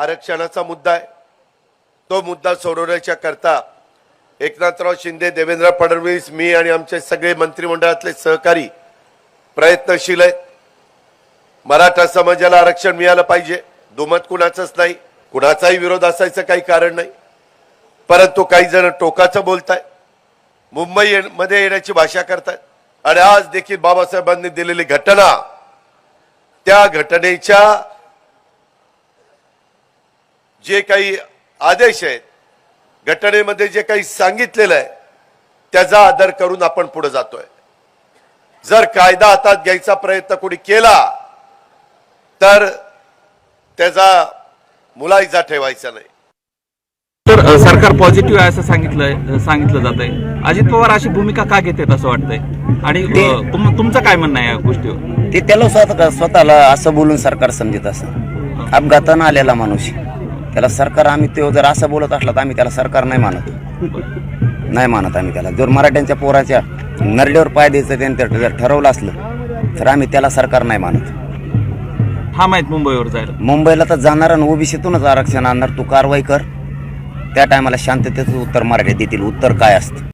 आरक्षणाचा मुद्दा आहे। तो मुद्दा सोडवण्याच्या करता एकनाथराव शिंदे, देवेंद्र फडणवीस, मी आणि आमचे सगळे मंत्रिमंडळातले सहकारी प्रयत्नशील आहेत। मराठा समाजाला आरक्षण मिळालं पाहिजे, दुमत कुणाचंच नाही, कुणाचाही विरोध असायचं काही कारण नाही। परंतु काही जण टोकाचं बोलताय, मुंबई मध्ये येण्याची भाषा करतायत आणि आज देखील बाबासाहेबांनी दिलेली घटना, त्या घटनेच्या जे काही आदेश आहेत, घटनेमध्ये जे काही सांगितलेलं आहे त्याचा आदर करून आपण पुढे जातोय। जर कायदा हातात घ्यायचा प्रयत्न कोणी केला तर त्याचा मुलायजा ठेवायचा नाही। तर सरकार पॉझिटिव्ह आहे असं सांगितलं जातंय। अजित पवार अशी भूमिका का घेतात असं वाटतंय आणि तुमचं काय म्हणणं आहे या गोष्टीवर? ते त्याला स्वतःला असं बोलून सरकार समजत असं अपघातानं आलेला माणूस त्याला सरकार, आम्ही तो जर असं बोलत असला तर आम्ही त्याला सरकार नाही मानत आम्ही त्याला। जर मराठ्यांच्या पोराच्या नरड्यावर पाय द्यायचं त्यांनी जर ठरवलं असलं तर आम्ही त्याला सरकार नाही मानत। हा माहित मुंबईवर जायला, मुंबईला तर जाणार आणि ओबीसीतूनच आरक्षण आणणार, तू कारवाई कर, त्या टायमाला शांततेचं उत्तर मराठी देतील। उत्तर काय असतं